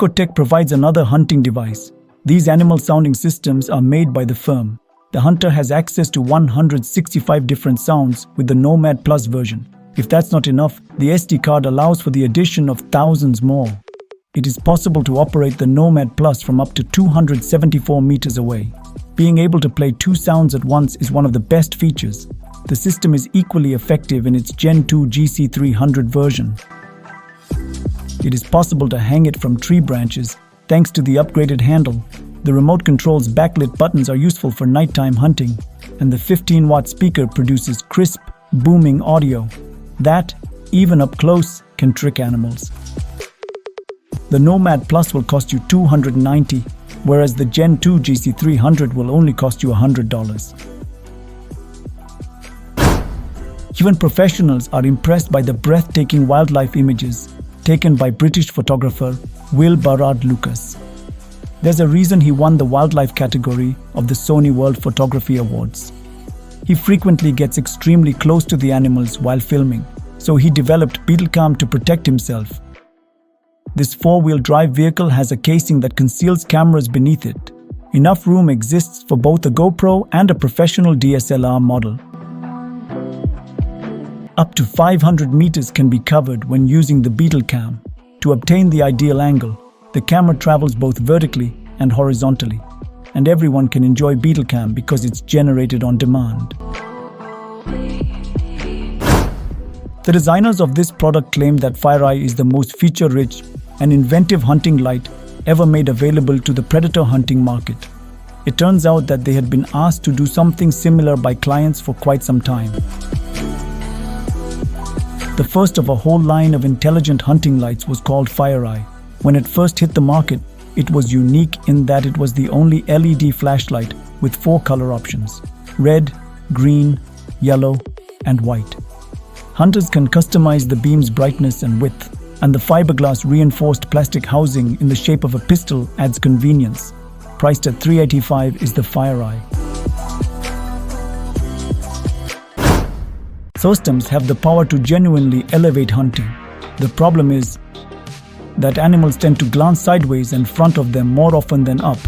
Tech provides another hunting device. These animal-sounding systems are made by the firm. The hunter has access to 165 different sounds with the Nomad Plus version. If that's not enough, the SD card allows for the addition of thousands more. It is possible to operate the Nomad Plus from up to 274 meters away. Being able to play 2 sounds at once is one of the best features. The system is equally effective in its Gen 2 GC300 version. It is possible to hang it from tree branches thanks to the upgraded handle. The remote control's backlit buttons are useful for nighttime hunting, and the 15-watt speaker produces crisp, booming audio that, even up close, can trick animals. The Nomad Plus will cost you $290, whereas the Gen 2 GC300 will only cost you $100. Even professionals are impressed by the breathtaking wildlife images taken by British photographer Will Barrard Lucas. There's a reason he won the wildlife category of the Sony World Photography Awards. He frequently gets extremely close to the animals while filming, so he developed BeetleCam to protect himself. This 4-wheel drive vehicle has a casing that conceals cameras beneath it. Enough room exists for both a GoPro and a professional DSLR model. Up to 500 meters can be covered when using the BeetleCam. To obtain the ideal angle, the camera travels both vertically and horizontally, and everyone can enjoy BeetleCam because it's generated on demand. The designers of this product claim that FireEye is the most feature-rich and inventive hunting light ever made available to the predator hunting market. It turns out that they had been asked to do something similar by clients for quite some time. The first of a whole line of intelligent hunting lights was called FireEye. When it first hit the market, it was unique in that it was the only LED flashlight with 4 color options: red, green, yellow, and white. Hunters can customize the beam's brightness and width, and the fiberglass reinforced plastic housing in the shape of a pistol adds convenience. Priced at $385 is the FireEye. Systems have the power to genuinely elevate hunting. The problem is that animals tend to glance sideways and front of them more often than up.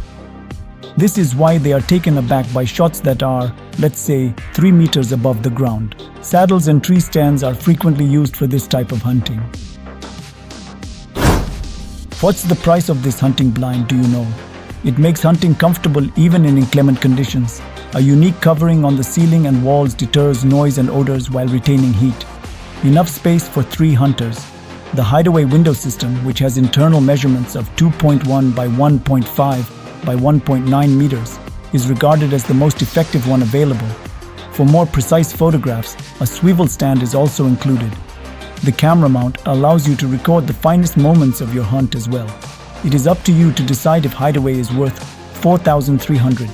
This is why they are taken aback by shots that are, let's say, 3 meters above the ground. Saddles and tree stands are frequently used for this type of hunting. What's the price of this hunting blind, do you know? It makes hunting comfortable even in inclement conditions. A unique covering on the ceiling and walls deters noise and odors while retaining heat. Enough space for 3 hunters. The hideaway window system, which has internal measurements of 2.1 by 1.5 by 1.9 meters, is regarded as the most effective one available. For more precise photographs, a swivel stand is also included. The camera mount allows you to record the finest moments of your hunt as well. It is up to you to decide if hideaway is worth $4,300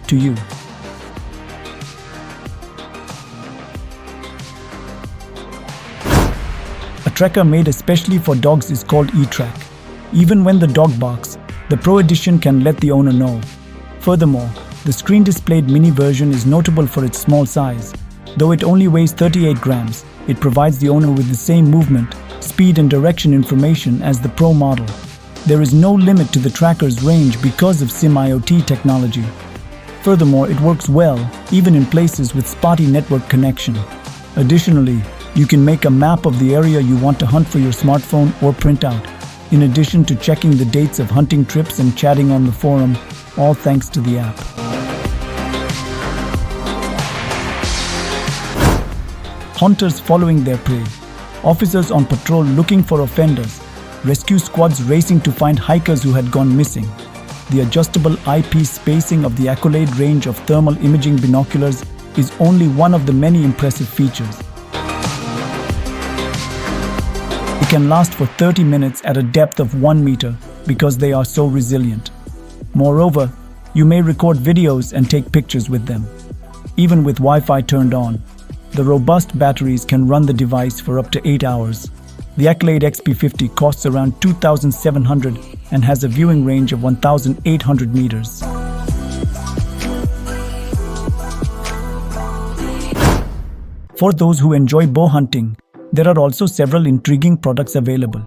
to you. A tracker made especially for dogs is called eTrack. Even when the dog barks, the Pro Edition can let the owner know. Furthermore, the screen-displayed mini version is notable for its small size. Though it only weighs 38 grams, it provides the owner with the same movement, speed and direction information as the Pro model. There is no limit to the tracker's range because of SIM-IoT technology. Furthermore, it works well even in places with spotty network connection. Additionally, you can make a map of the area you want to hunt for your smartphone or print out, in addition to checking the dates of hunting trips and chatting on the forum, all thanks to the app. Hunters following their prey, officers on patrol looking for offenders, rescue squads racing to find hikers who had gone missing. The adjustable eyepiece spacing of the Accolade range of thermal imaging binoculars is only one of the many impressive features. It can last for 30 minutes at a depth of 1 meter because they are so resilient. Moreover, you may record videos and take pictures with them. Even with Wi-Fi turned on, the robust batteries can run the device for up to 8 hours. The Accolade XP50 costs around $2,700 and has a viewing range of 1,800 meters. For those who enjoy bow hunting, there are also several intriguing products available.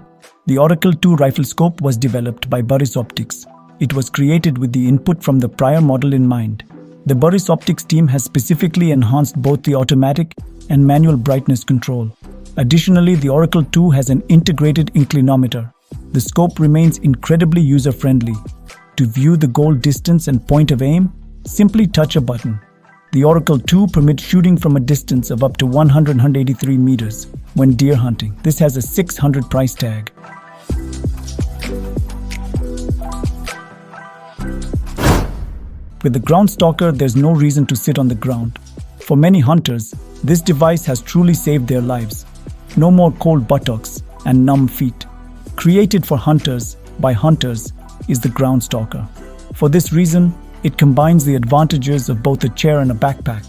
The Oracle 2 rifle scope was developed by Burris Optics. It was created with the input from the prior model in mind. The Burris Optics team has specifically enhanced both the automatic and manual brightness control. Additionally, the Oracle 2 has an integrated inclinometer. The scope remains incredibly user-friendly. To view the goal distance and point of aim, simply touch a button. The Oracle 2 permits shooting from a distance of up to 183 meters when deer hunting. This has a $600 price tag. With the Ground Stalker, there's no reason to sit on the ground. For many hunters, this device has truly saved their lives. No more cold buttocks and numb feet. Created for hunters by hunters is the Ground Stalker. For this reason, it combines the advantages of both a chair and a backpack.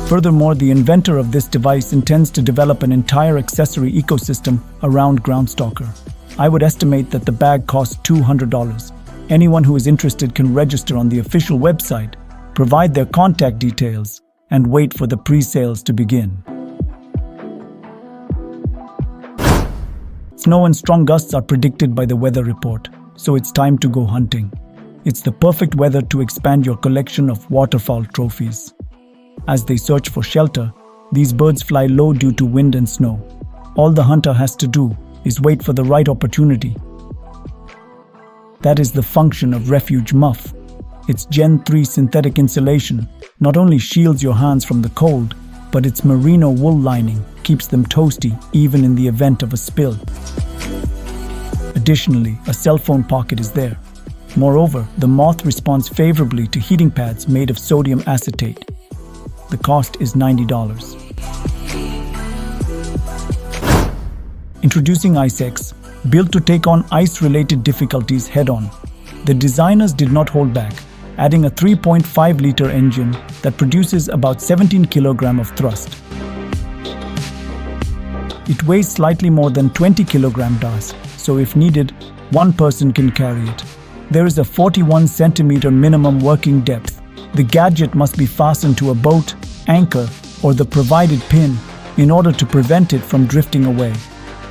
Furthermore, the inventor of this device intends to develop an entire accessory ecosystem around Ground Stalker. I would estimate that the bag costs $200. Anyone who is interested can register on the official website, provide their contact details, and wait for the pre-sales to begin. Snow and strong gusts are predicted by the weather report, so it's time to go hunting. It's the perfect weather to expand your collection of waterfowl trophies. As they search for shelter, these birds fly low due to wind and snow. All the hunter has to do is wait for the right opportunity. That is the function of Refuge Muff. Its Gen 3 synthetic insulation not only shields your hands from the cold, but its merino wool lining keeps them toasty even in the event of a spill. Additionally, a cell phone pocket is there. Moreover, the moth responds favorably to heating pads made of sodium acetate. The cost is $90. Introducing isse, built to take on ice-related difficulties head-on. The designers did not hold back, adding a 3.5-liter engine that produces about 17 kg of thrust. It weighs slightly more than 20 kg, so if needed, one person can carry it. There is a 41 cm minimum working depth. The gadget must be fastened to a boat, anchor, or the provided pin in order to prevent it from drifting away.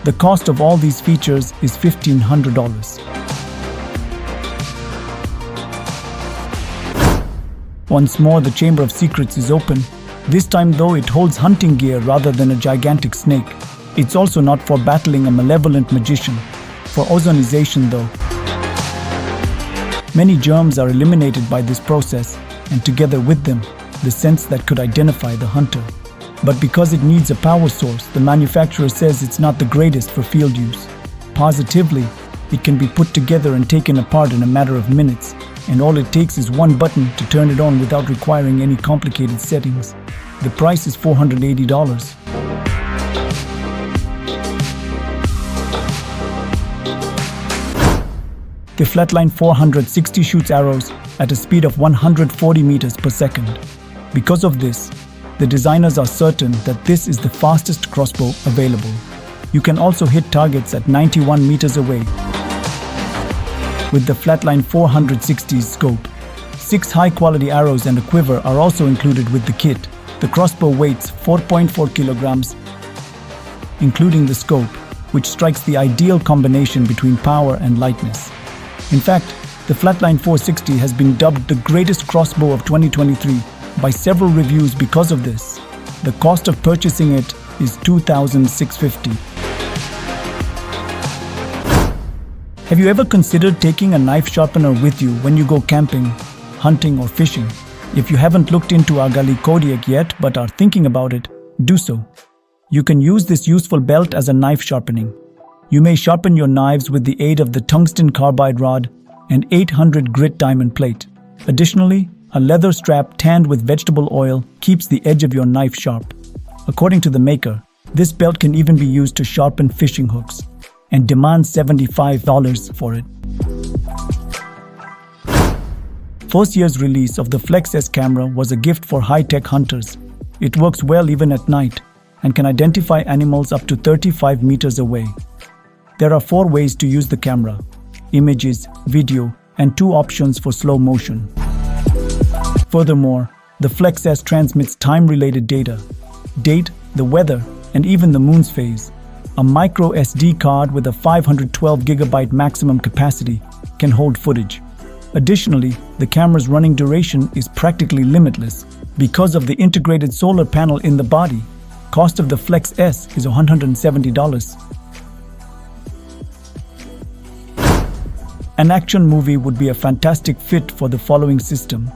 The cost of all these features is $1,500. Once more, the Chamber of Secrets is open. This time though, it holds hunting gear rather than a gigantic snake. It's also not for battling a malevolent magician. For ozonization though. Many germs are eliminated by this process, and together with them, the scents that could identify the hunter. But because it needs a power source, the manufacturer says it's not the greatest for field use. Positively, it can be put together and taken apart in a matter of minutes, and all it takes is one button to turn it on without requiring any complicated settings. The price is $480. The Flatline 460 shoots arrows at a speed of 140 meters per second. Because of this, the designers are certain that this is the fastest crossbow available. You can also hit targets at 91 meters away. With the Flatline 460's scope, 6 high-quality arrows and a quiver are also included with the kit. The crossbow weighs 4.4 kilograms, including the scope, which strikes the ideal combination between power and lightness. In fact, the Flatline 460 has been dubbed the greatest crossbow of 2023 by several reviews because of this. The cost of purchasing it is $2,650. Have you ever considered taking a knife sharpener with you when you go camping, hunting, or fishing? If you haven't looked into Argali Kodiak yet but are thinking about it, do so. You can use this useful belt as a knife sharpening. You may sharpen your knives with the aid of the tungsten carbide rod and 800 grit diamond plate. Additionally, a leather strap tanned with vegetable oil keeps the edge of your knife sharp. According to the maker, this belt can even be used to sharpen fishing hooks, and demands $75 for it. First year's release of the Flex S camera was a gift for high-tech hunters. It works well even at night and can identify animals up to 35 meters away. There are 4 ways to use the camera: images, video, and 2 options for slow motion. Furthermore, the Flex S transmits time-related data, date, the weather, and even the moon's phase. A micro SD card with a 512GB maximum capacity can hold footage. Additionally, the camera's running duration is practically limitless because of the integrated solar panel in the body. Cost of the Flex S is $170. An action movie would be a fantastic fit for the following system.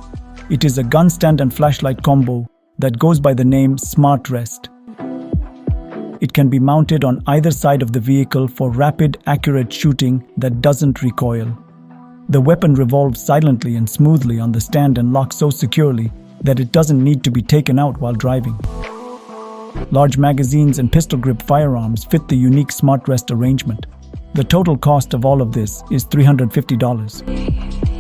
It is a gun stand and flashlight combo that goes by the name Smart Rest. It can be mounted on either side of the vehicle for rapid, accurate shooting that doesn't recoil. The weapon revolves silently and smoothly on the stand and locks so securely that it doesn't need to be taken out while driving. Large magazines and pistol grip firearms fit the unique Smart Rest arrangement. The total cost of all of this is $350.